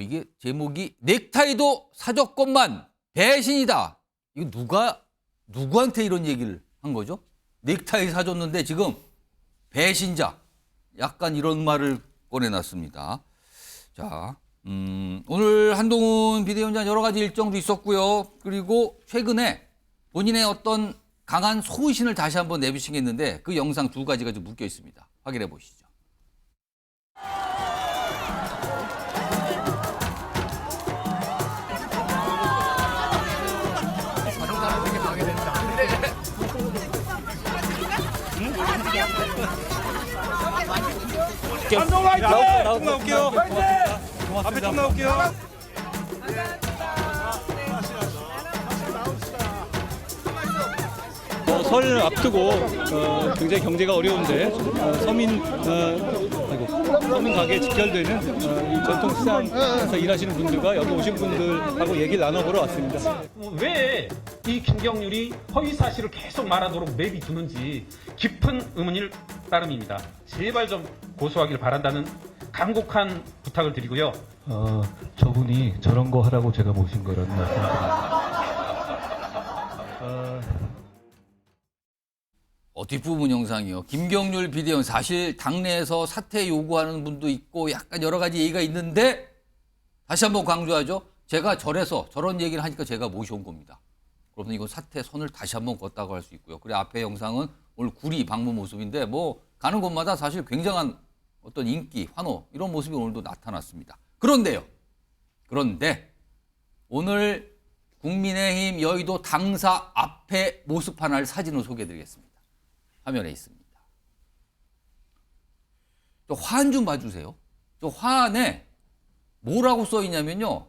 이게 제목이 넥타이도 사줬건만 배신이다. 이거 누구한테 이런 얘기를 한 거죠? 넥타이 사줬는데 지금 배신자. 약간 이런 말을 꺼내놨습니다. 자, 오늘 한동훈 비대위원장 여러 가지 일정도 있었고요. 그리고 최근에 본인의 어떤 강한 소신을 다시 한번 내비치겠는데 그 영상 두 가지가 좀 묶여 있습니다. 확인해 보시죠. 한동훈 화이팅! 나올게요. 앞에 좀 나올게요. 설 앞두고 굉장히 경제가 어려운데 서민 가게 직결되는 이 전통시장에서 일하시는 분들과 여기 오신 분들하고 얘기를 나눠보러 왔습니다. 왜 이 김경률이 허위 사실을 계속 말하도록 내비두는지 깊은 의문일 따름입니다. 제발 좀 고소하길 바란다는 간곡한 부탁을 드리고요. 저분이 저런 거 하라고 제가 모신 거라는 말씀드립니다. 뒷부분 영상이요. 김경률 비대위원 사실 당내에서 사퇴 요구하는 분도 있고 약간 여러 가지 얘기가 있는데 다시 한번 강조하죠. 제가 절에서 저런 얘기를 하니까 제가 모셔온 겁니다. 그러면 이건 사퇴 선을 다시 한번 걷다고 할 수 있고요. 그리고 앞에 영상은 오늘 구리 방문 모습인데 뭐 가는 곳마다 사실 굉장한 어떤 인기, 환호 이런 모습이 오늘도 나타났습니다. 그런데 오늘 국민의힘 여의도 당사 앞에 모습 하나를 사진으로 소개해드리겠습니다. 화면에 있습니다. 저 화환 좀 봐주세요. 저 화환에 뭐라고 써 있냐면요.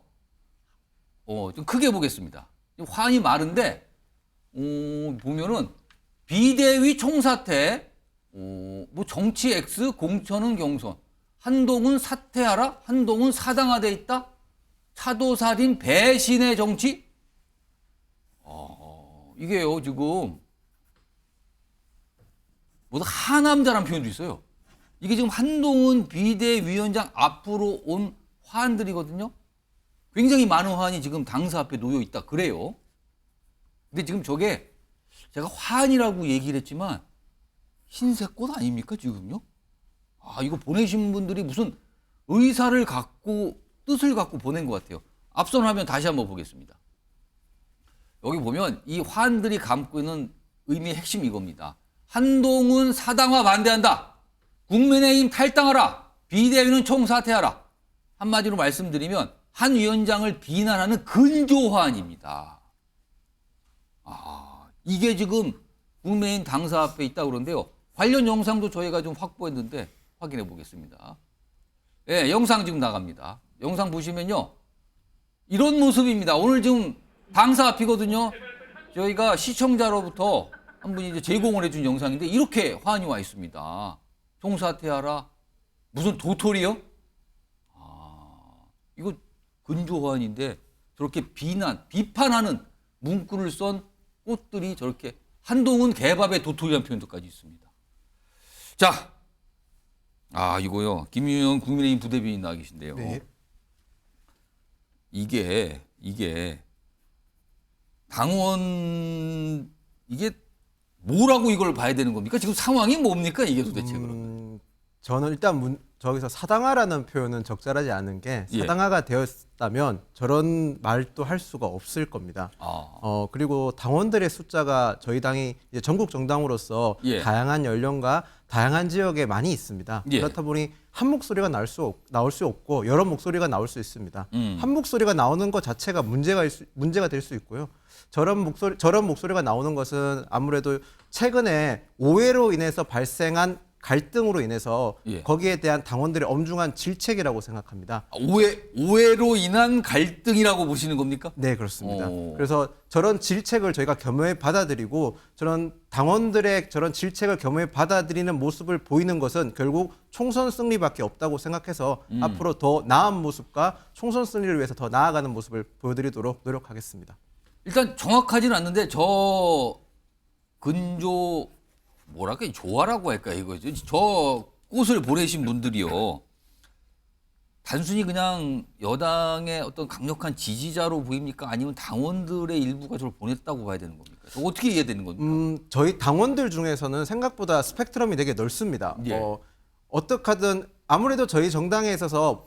좀 크게 보겠습니다. 화환이 많은데 보면은 비대위 총사퇴, 뭐 정치 X 공천은 경선, 한동훈 사퇴하라, 한동훈 사당화돼 있다, 차도살인 배신의 정치. 이게요 지금 모두 하남자라는 표현도 있어요. 이게 지금 한동훈 비대위원장 앞으로 온 화환들이거든요. 굉장히 많은 화환이 지금 당사 앞에 놓여 있다 그래요. 근데 지금 저게 제가 화환이라고 얘기를 했지만 흰색 꽃 아닙니까 지금요? 이거 보내신 분들이 무슨 의사를 갖고 뜻을 갖고 보낸 것 같아요. 앞선 화면 다시 한번 보겠습니다. 여기 보면 이 화환들이 감고 있는 의미의 핵심이 이겁니다. 한동훈 사당화 반대한다. 국민의힘 탈당하라. 비대위는 총사퇴하라. 한마디로 말씀드리면 한 위원장을 비난하는 근조화환입니다. 이게 지금 국민의힘 당사 앞에 있다고 그러는데요. 관련 영상도 저희가 좀 확보했는데 확인해 보겠습니다. 네, 영상 지금 나갑니다. 영상 보시면요. 이런 모습입니다. 오늘 지금 당사 앞이거든요. 저희가 시청자로부터 한 분이 이제 제공을 해준 영상인데 이렇게 화환이 와 있습니다. 총사퇴하라. 무슨 도토리요? 이거 근조화환인데 저렇게 비판하는 문구를 쓴 꽃들이 저렇게 한동훈 개밥의 도토리라는 표현도까지 있습니다. 자, 이거요. 김유영 국민의힘 부대변인 나와 계신데요. 네. 이게 당원 이게 뭐라고 이걸 봐야 되는 겁니까? 지금 상황이 뭡니까? 이게 도대체 그러면. 저는 일단 저기서 사당화라는 표현은 적절하지 않은 게 사당화가 되었다면 저런 말도 할 수가 없을 겁니다. 그리고 당원들의 숫자가 저희 당이 이제 전국 정당으로서 다양한 연령과 다양한 지역에 많이 있습니다. 그렇다 보니 한 목소리가 나올 수 없고 여러 목소리가 나올 수 있습니다. 한 목소리가 나오는 것 자체가 문제가 될 수 있고요. 저런 목소리가 나오는 것은 아무래도 최근에 오해로 인해서 발생한 갈등으로 인해서 거기에 대한 당원들의 엄중한 질책이라고 생각합니다. 오해로 인한 갈등이라고 보시는 겁니까? 네, 그렇습니다. 그래서 저런 질책을 저희가 겸허히 받아들이고 저런 당원들의 저런 질책을 겸허히 받아들이는 모습을 보이는 것은 결국 총선 승리밖에 없다고 생각해서 앞으로 더 나은 모습과 총선 승리를 위해서 더 나아가는 모습을 보여드리도록 노력하겠습니다. 일단 정확하지는 않는데 저 근조 뭐랄까 조화라고 할까 이거죠. 저 꽃을 보내신 분들이요. 단순히 그냥 여당의 어떤 강력한 지지자로 보입니까? 아니면 당원들의 일부가 저를 보냈다고 봐야 되는 겁니까? 어떻게 이해되는 겁니까? 저희 당원들 중에서는 생각보다 스펙트럼이 되게 넓습니다. 예. 어떻게든 아무래도 저희 정당에 있어서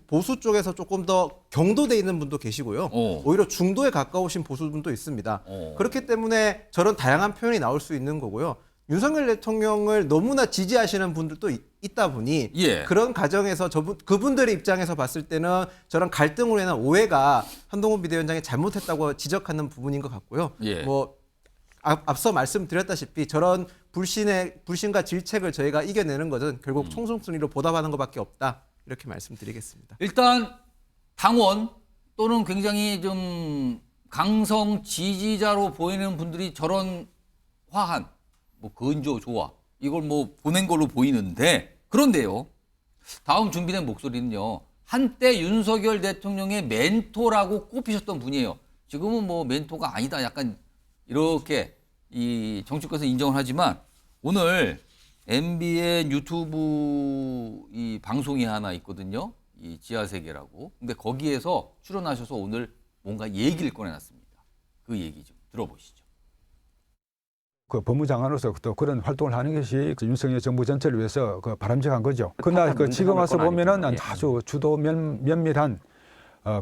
보수 쪽에서 조금 더 경도돼 있는 분도 계시고요. 오히려 중도에 가까우신 보수분도 있습니다. 그렇기 때문에 저런 다양한 표현이 나올 수 있는 거고요. 윤석열 대통령을 너무나 지지하시는 분들도 있다 보니 예. 그런 과정에서 그분들의 입장에서 봤을 때는 저런 갈등으로 인한 오해가 한동훈 비대위원장이 잘못했다고 지적하는 부분인 것 같고요. 예. 뭐 앞서 말씀드렸다시피 저런 불신과 질책을 저희가 이겨내는 것은 결국 총선승리로 보답하는 것밖에 없다. 이렇게 말씀드리겠습니다. 일단 당원 또는 굉장히 좀 강성 지지자로 보이는 분들이 저런 화한, 뭐 건조, 조화 이걸 뭐 보낸 걸로 보이는데 그런데요. 다음 준비된 목소리는요. 한때 윤석열 대통령의 멘토라고 꼽히셨던 분이에요. 지금은 뭐 멘토가 아니다. 약간 이렇게 이 정치권에서 인정을 하지만 오늘 MBN 유튜브 이 방송이 하나 있거든요. 이 지하세계라고. 근데 거기에서 출연하셔서 오늘 뭔가 얘기를 꺼내놨습니다. 그 얘기 좀 들어보시죠. 그 법무장관으로서 또 그런 활동을 하는 것이 그 윤석열 정부 전체를 위해서 그 바람직한 거죠. 그러나 그 지금 와서 보면은 아주 주도 면밀한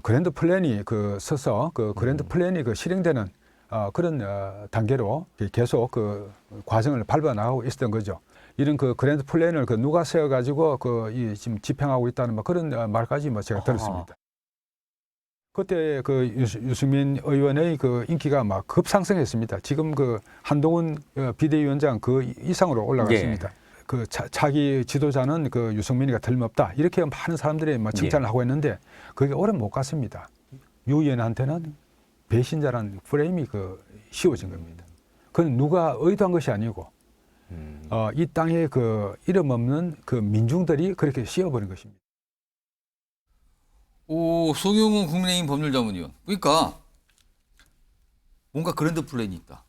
그랜드 플랜이 그 서서 그 그랜드 플랜이 그 실행되는 그런 단계로 계속 그 과정을 밟아 나가고 있었던 거죠. 이런 그 그랜드 플랜을 그 누가 세워 가지고 그 지금 집행하고 있다는 뭐 그런 말까지 뭐 제가 들었습니다. 그때 그 유승민 의원의 그 인기가 막 급상승했습니다. 지금 그 한동훈 비대위원장 그 이상으로 올라갔습니다. 그 차기 지도자는 그 유승민이가 틀림없다. 이렇게 많은 사람들이 막 칭찬을 하고 있는데 그게 오래 못 갔습니다. 유 의원한테는 배신자라는 프레임이 그 씌워진 겁니다. 그건 누가 의도한 것이 아니고 이 땅에 그 이름 없는 그 민중들이 그렇게 씌워버린 것입니다. 오, 송영훈 국민의힘 법률자문위원. 그러니까 뭔가 그랜드 플랜이 있다.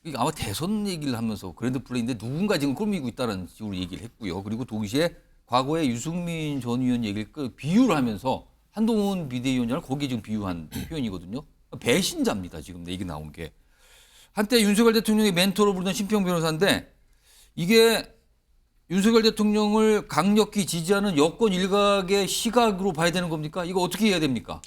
이게 아마 대선 얘기를 하면서 그랜드 플랜인데 누군가 지금 꾸미고 있다는 식으로 얘기를 했고요. 그리고 동시에 과거에 유승민 전 의원 얘기를 비유를 하면서 한동훈 비대위원장을 거기에 지금 비유한 표현이거든요. 배신자입니다. 지금 얘기 나온 게. 한때 윤석열 대통령의 멘토로 부르던 심평 변호사인데 이게 윤석열 대통령을 강력히 지지하는 여권 일각의 시각으로 봐야 되는 겁니까? 이거 어떻게 해야 됩니까?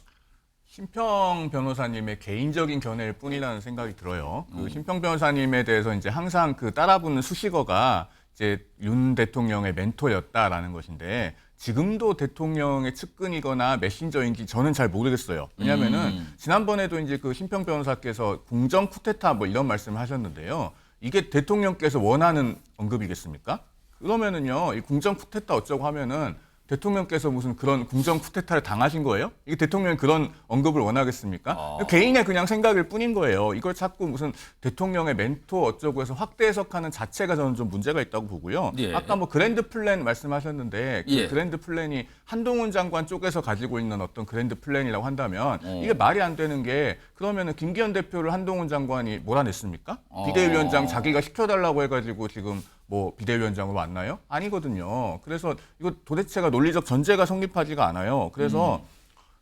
심평 변호사님의 개인적인 견해일 뿐이라는 생각이 들어요. 그 심평 변호사님에 대해서 이제 항상 그 따라붙는 수식어가 이제 윤 대통령의 멘토였다라는 것인데 지금도 대통령의 측근이거나 메신저인지 저는 잘 모르겠어요. 왜냐하면은 지난번에도 이제 그 심평 변호사께서 궁정 쿠데타 뭐 이런 말씀을 하셨는데요. 이게 대통령께서 원하는 언급이겠습니까? 그러면은요, 이 궁정 쿠데타 어쩌고 하면은 대통령께서 무슨 그런 궁정 쿠데타를 당하신 거예요? 이게 대통령이 그런 언급을 원하겠습니까? 개인의 그냥 생각일 뿐인 거예요. 이걸 자꾸 무슨 대통령의 멘토 어쩌고 해서 확대 해석하는 자체가 저는 좀 문제가 있다고 보고요. 예. 아까 뭐 그랜드 플랜 말씀하셨는데 그 예. 그랜드 플랜이 한동훈 장관 쪽에서 가지고 있는 어떤 그랜드 플랜이라고 한다면 이게 말이 안 되는 게 그러면은 김기현 대표를 한동훈 장관이 몰아냈습니까? 비대위원장 자기가 시켜달라고 해가지고 지금 뭐 비대위원장으로 왔나요? 아니거든요. 그래서 이거 도대체가 논리적 전제가 성립하지가 않아요. 그래서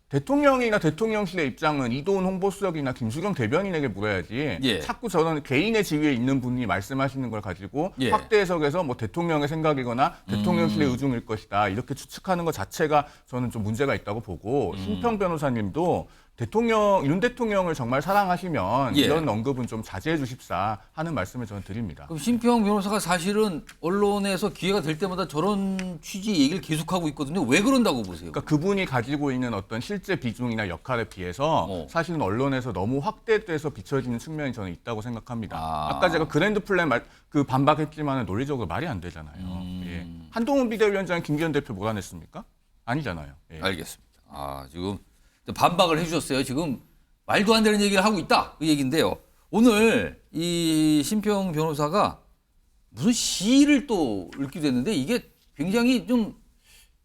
대통령이나 대통령실의 입장은 이도훈 홍보수석이나 김수경 대변인에게 물어야지 예. 자꾸 저는 개인의 지위에 있는 분이 말씀하시는 걸 가지고 예. 확대 해석해서 뭐 대통령의 생각이거나 대통령실의 의중일 것이다 이렇게 추측하는 것 자체가 저는 좀 문제가 있다고 보고 심평 변호사님도 윤 대통령을 정말 사랑하시면 예. 이런 언급은 좀 자제해 주십사 하는 말씀을 저는 드립니다. 그럼 심평 변호사가 사실은 언론에서 기회가 될 때마다 저런 취지 얘기를 계속하고 있거든요. 왜 그런다고 보세요? 그러니까 그분이 가지고 있는 어떤 실제 비중이나 역할에 비해서 사실은 언론에서 너무 확대돼서 비춰지는 측면이 저는 있다고 생각합니다. 아까 제가 그랜드 플랜 그 반박했지만 논리적으로 말이 안 되잖아요. 예. 한동훈 비대위원장 김기현 대표 몰아냈습니까? 아니잖아요. 예. 알겠습니다. 지금 반박을 해주셨어요. 지금 말도 안 되는 얘기를 하고 있다. 그 얘기인데요. 오늘 이 심평 변호사가 무슨 시를 또 읽기도 했는데 이게 굉장히 좀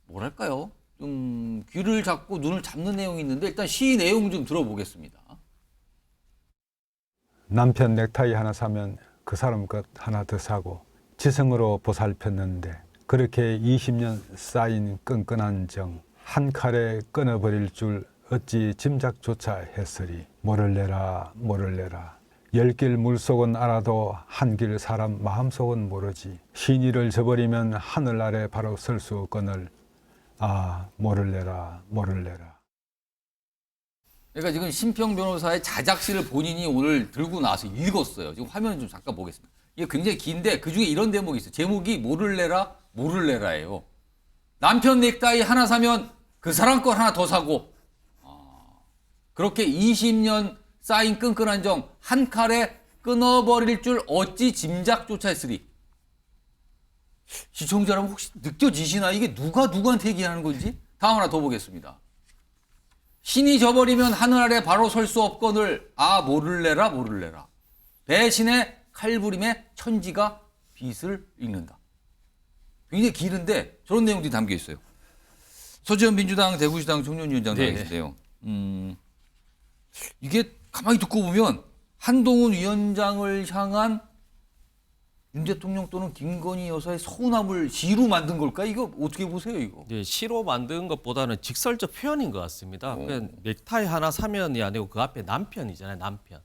뭐랄까요? 좀 귀를 잡고 눈을 잡는 내용이 있는데 일단 시 내용 좀 들어보겠습니다. 남편 넥타이 하나 사면 그 사람 것 하나 더 사고 지성으로 보살폈는데 그렇게 20년 쌓인 끈끈한 정 한 칼에 끊어버릴 줄 어찌 짐작조차 했으리. 모를 내라 모를 내라. 열 길 물속은 알아도 한 길 사람 마음속은 모르지. 신의를 저버리면 하늘 아래 바로 설 수 없거늘. 아 모를 내라 모를 내라. 그러니까 지금 심평 변호사의 자작시를 본인이 오늘 들고 나와서 읽었어요. 지금 화면 좀 잠깐 보겠습니다. 이게 굉장히 긴데 그중에 이런 대목이 있어요. 제목이 모를 내라 모를 내라예요. 남편 넥타이 하나 사면 그 사람 걸 하나 더 사고, 그렇게 20년 쌓인 끈끈한 정 한 칼에 끊어버릴 줄 어찌 짐작조차 했으리. 시청자 여러분 혹시 느껴지시나? 이게 누가 누구한테 얘기하는 건지? 다음 하나 더 보겠습니다. 신이 져버리면 하늘 아래 바로 설 수 없거늘 아 모를래라 모를래라. 배신의 칼부림에 천지가 빛을 읽는다. 굉장히 길은데 저런 내용들이 담겨 있어요. 서지현 민주당 대구시당 청년위원장 나와계신데요. 이게 가만히 듣고 보면 한동훈 위원장을 향한 윤 대통령 또는 김건희 여사의 서운함을 시로 만든 걸까? 이거 어떻게 보세요, 이거? 네, 시로 만든 것보다는 직설적 표현인 것 같습니다. 그냥 넥타이 하나 사면이 아니고 그 앞에 남편이잖아요, 남편.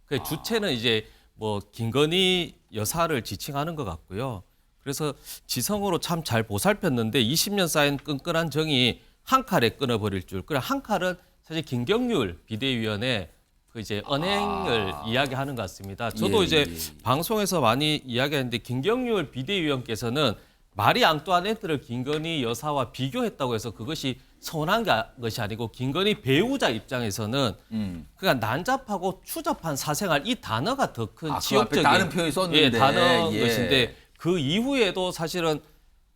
그 주체는 이제 뭐 김건희 여사를 지칭하는 것 같고요. 그래서 지성으로 참 잘 보살폈는데 20년 쌓인 끈끈한 정이 한 칼에 끊어버릴 줄. 그래 한 칼은 사실 김경률 비대위원회 그 이제 언행을 이야기하는 것 같습니다. 저도 이제 방송에서 많이 이야기하는데 김경률 비대위원께서는 마리 앙뚜아네트를 김건희 여사와 비교했다고 해서 그것이 서운한 것이 아니고 김건희 배우자 입장에서는 그러니까 난잡하고 추잡한 사생활 이 단어가 더 큰 치욕적인 다른 표현이 썼는데 단어인 것인데 그 이후에도 사실은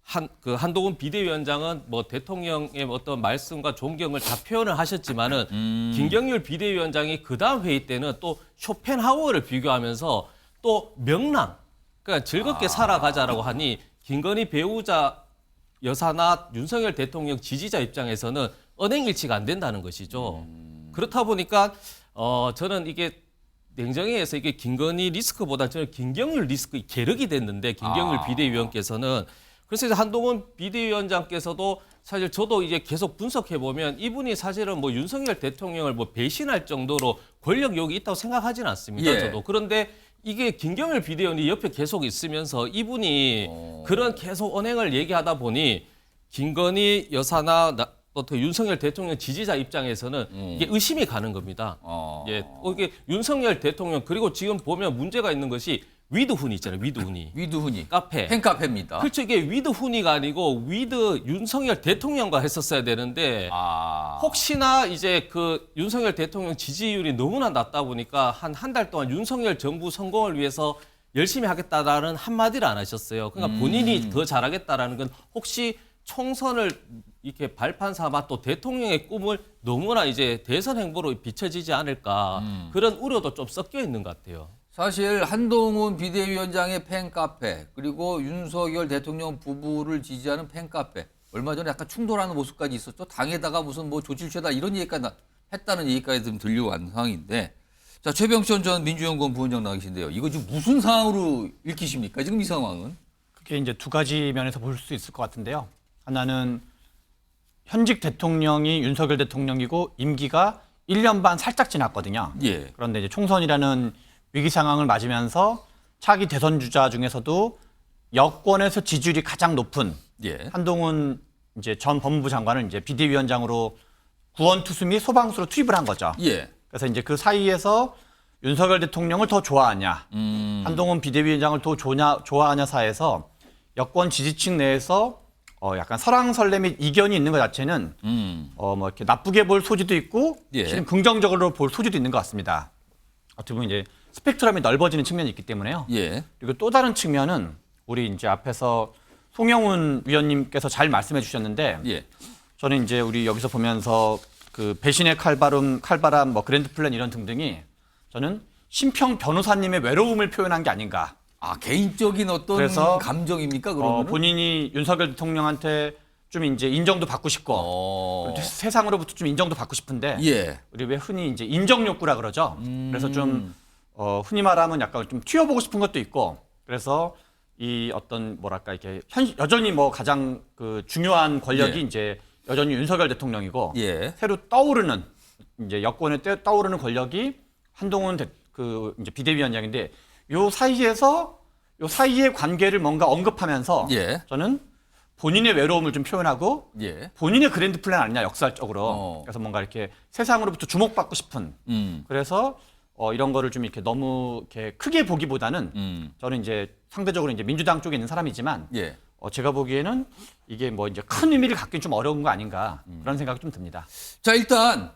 한동훈 비대위원장은 뭐 대통령의 어떤 말씀과 존경을 다 표현을 하셨지만은 김경률 비대위원장이 그 다음 회의 때는 또 쇼펜하우어를 비교하면서 또 명랑, 그러니까 즐겁게 살아가자라고 하니 김건희 배우자 여사나 윤석열 대통령 지지자 입장에서는 언행일치가 안 된다는 것이죠. 그렇다 보니까 저는 이게 냉정히 해서 이게 김건희 리스크보다 저는 김경률 리스크 계륵이 됐는데 김경률 비대위원께서는 그래서 이제 한동훈 비대위원장께서도 사실 저도 이제 계속 분석해 보면 이분이 사실은 뭐 윤석열 대통령을 뭐 배신할 정도로 권력욕이 있다고 생각하지는 않습니다. 저도. 그런데 이게 김경률 비대위원이 옆에 계속 있으면서 이분이 그런 계속 언행을 얘기하다 보니 김건희 여사나 또 윤석열 대통령 지지자 입장에서는 이게 의심이 가는 겁니다. 이게 윤석열 대통령 그리고 지금 보면 문제가 있는 것이 위드훈이 있잖아요. 위드훈이. 카페. 팬카페입니다. 그렇죠. 이게 위드훈이가 아니고 위드 윤석열 대통령과 했었어야 되는데 혹시나 이제 그 윤석열 대통령 지지율이 너무나 낮다 보니까 한 달 동안 윤석열 정부 성공을 위해서 열심히 하겠다라는 한마디를 안 하셨어요. 그러니까 본인이 더 잘하겠다라는 건 혹시 총선을 이렇게 발판 삼아 또 대통령의 꿈을 너무나 이제 대선 행보로 비춰지지 않을까 그런 우려도 좀 섞여 있는 것 같아요. 사실 한동훈 비대위원장의 팬카페 그리고 윤석열 대통령 부부를 지지하는 팬카페 얼마 전에 약간 충돌하는 모습까지 있었죠. 당에다가 무슨 뭐 조치를 취하다 이런 얘기까지 했다는 얘기까지 좀 들려온 상황인데 자 최병천 전 민주연구원 부원장 나와 계신데요. 이거 지금 무슨 상황으로 읽히십니까? 지금 이 상황은? 그게 이제 두 가지 면에서 볼 수 있을 것 같은데요. 하나는 현직 대통령이 윤석열 대통령이고 임기가 1년 반 살짝 지났거든요. 그런데 이제 총선이라는 위기 상황을 맞으면서 차기 대선 주자 중에서도 여권에서 지지율이 가장 높은 한동훈 이제 전 법무부 장관을 이제 비대위원장으로 구원투수 및 소방수로 투입을 한 거죠. 그래서 이제 그 사이에서 윤석열 대통령을 더 좋아하냐, 한동훈 비대위원장을 더 좋아하냐 사이에서 여권 지지층 내에서 약간 설왕설래 및 이견이 있는 것 자체는 뭐 이렇게 나쁘게 볼 소지도 있고 실은 긍정적으로 볼 소지도 있는 것 같습니다. 어떻게 보면 이제 스펙트럼이 넓어지는 측면이 있기 때문에요. 그리고 또 다른 측면은 우리 이제 앞에서 송영훈 위원님께서 잘 말씀해 주셨는데 저는 이제 우리 여기서 보면서 그 배신의 칼바람, 뭐 그랜드 플랜 이런 등등이 저는 심평 변호사님의 외로움을 표현한 게 아닌가. 개인적인 어떤 그래서 감정입니까? 그러면 본인이 윤석열 대통령한테 좀 이제 인정도 받고 싶고 세상으로부터 좀 인정도 받고 싶은데 우리 왜 흔히 이제 인정 욕구라 그러죠. 그래서 좀 흔히 말하면 약간 좀 튀어보고 싶은 것도 있고 그래서 이 어떤 뭐랄까 이렇게 여전히 뭐 가장 그 중요한 권력이 이제 여전히 윤석열 대통령이고 예. 새로 떠오르는 이제 여권에 떠오르는 권력이 한동훈 이제 비대위원장인데 요 사이의 관계를 뭔가 언급하면서 예. 저는 본인의 외로움을 좀 표현하고 예. 본인의 그랜드 플랜 아니냐 역사적으로 그래서 뭔가 이렇게 세상으로부터 주목받고 싶은 그래서 이런 거를 좀 이렇게 너무 이렇게 크게 보기보다는 저는 이제 상대적으로 이제 민주당 쪽에 있는 사람이지만 예. 제가 보기에는 이게 뭐 이제 큰 의미를 갖기는 좀 어려운 거 아닌가 그런 생각이 좀 듭니다. 자, 일단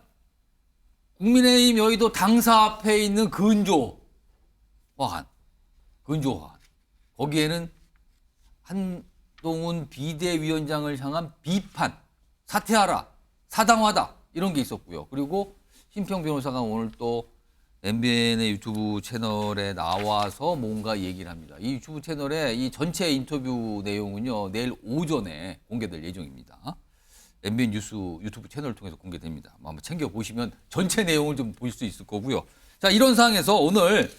국민의힘 여의도 당사 앞에 있는 근조 화환 거기에는 한동훈 비대위원장을 향한 비판, 사퇴하라, 사당화다 이런 게 있었고요. 그리고 심평 변호사가 오늘 또 MBN의 유튜브 채널에 나와서 뭔가 얘기를 합니다. 이 유튜브 채널에 이 전체 인터뷰 내용은요, 내일 오전에 공개될 예정입니다. MBN 뉴스 유튜브 채널을 통해서 공개됩니다. 한번 챙겨보시면 전체 내용을 좀 볼 수 있을 거고요. 자, 이런 상황에서 오늘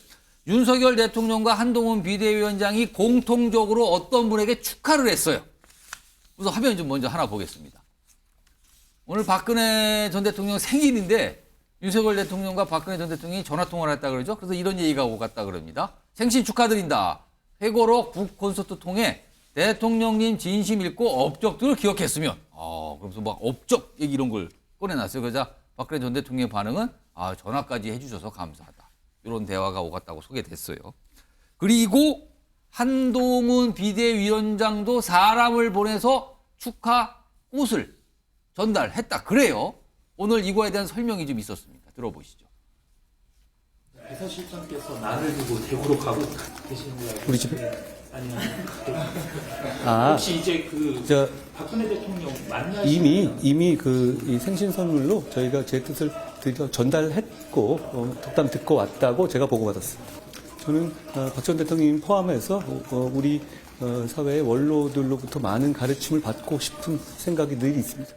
윤석열 대통령과 한동훈 비대위원장이 공통적으로 어떤 분에게 축하를 했어요. 그래서 화면 좀 먼저 하나 보겠습니다. 오늘 박근혜 전 대통령 생일인데 윤석열 대통령과 박근혜 전 대통령이 전화통화를 했다 그러죠. 그래서 이런 얘기가 오갔다 그럽니다. 생신 축하드린다. 회고록 북 콘서트 통해 대통령님 진심 읽고 업적들을 기억했으면 그러면서 막 업적 얘기 이런 걸 꺼내놨어요. 그러자 박근혜 전 대통령의 반응은 전화까지 해주셔서 감사하다. 이런 대화가 오갔다고 소개됐어요. 그리고 한동훈 비대위원장도 사람을 보내서 축하 꽃을 전달했다. 그래요. 오늘 이거에 대한 설명이 좀 있었습니다. 들어보시죠. 비서실장께서 나를 두고 대구로 가고 계시는 거예요? 우리 집에? 아니면 혹시 이제 박근혜 대통령 이미 이 생신 선물로 저희가 제 뜻을 드디어 전달했고 덕담 듣고 왔다고 제가 보고받았습니다. 저는 박 전 대통령 포함해서 우리 사회의 원로들로부터 많은 가르침을 받고 싶은 생각이 늘 있습니다.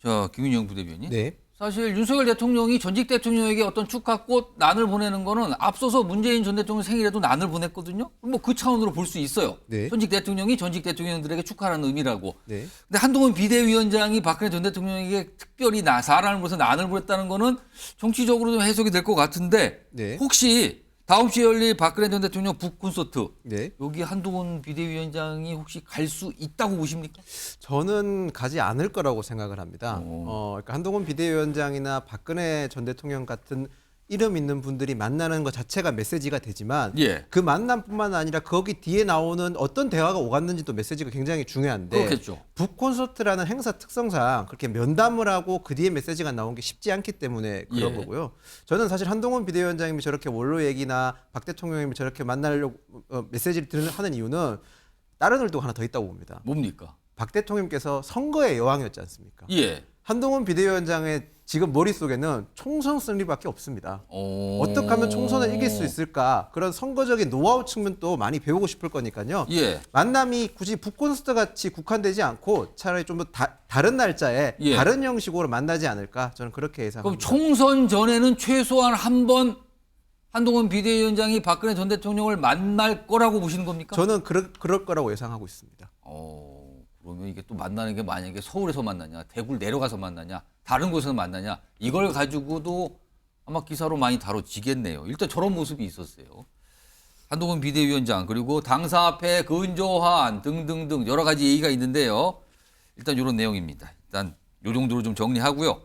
자, 김윤영 부대변인. 네. 사실 윤석열 대통령이 전직 대통령에게 어떤 축하꽃 난을 보내는 거는 앞서서 문재인 전 대통령 생일에도 난을 보냈거든요. 뭐 그 차원으로 볼 수 있어요. 네. 전직 대통령이 전직 대통령들에게 축하하는 의미라고. 네. 근데 한동훈 비대위원장이 박근혜 전 대통령에게 특별히 사람을 보내서 난을 보냈다는 거는 정치적으로 좀 해석이 될 것 같은데 네. 혹시 다음 주에 열릴 박근혜 전 대통령 북콘서트 네. 여기 한동훈 비대위원장이 혹시 갈 수 있다고 보십니까? 저는 가지 않을 거라고 생각을 합니다. 그러니까 한동훈 비대위원장이나 박근혜 전 대통령 같은 이름 있는 분들이 만나는 것 자체가 메시지가 되지만 예. 그 만남뿐만 아니라 거기 뒤에 나오는 어떤 대화가 오갔는지도 메시지가 굉장히 중요한데 그렇겠죠. 북콘서트라는 행사 특성상 그렇게 면담을 하고 그 뒤에 메시지가 나온 게 쉽지 않기 때문에 그런 예. 거고요. 저는 사실 한동훈 비대위원장님이 저렇게 원로 얘기나 박 대통령님이 저렇게 만나려고 메시지를 하는 이유는 다른 의도가 하나 더 있다고 봅니다. 뭡니까? 박 대통령께서 선거의 여왕이었지 않습니까? 예. 한동훈 비대위원장의 지금 머릿속에는 총선 승리밖에 없습니다. 어떻게 하면 총선을 이길 수 있을까? 그런 선거적인 노하우 측면도 많이 배우고 싶을 거니까요. 예. 만남이 굳이 북콘서트 같이 국한되지 않고 차라리 좀 더 다른 날짜에 예. 다른 형식으로 만나지 않을까? 저는 그렇게 그럼 예상합니다. 총선 전에는 최소한 한 번 한동훈 비대위원장이 박근혜 전 대통령을 만날 거라고 보시는 겁니까? 저는 그럴 거라고 예상하고 있습니다. 그러면 이게 또 만나는 게 만약에 서울에서 만나냐, 대구를 내려가서 만나냐, 다른 곳에서 만나냐, 이걸 가지고도 아마 기사로 많이 다뤄지겠네요. 일단 저런 모습이 있었어요. 한동훈 비대위원장 그리고 당사 앞에 근조한 등등등 여러 가지 얘기가 있는데요. 일단 이런 내용입니다. 일단 이 정도로 좀 정리하고요.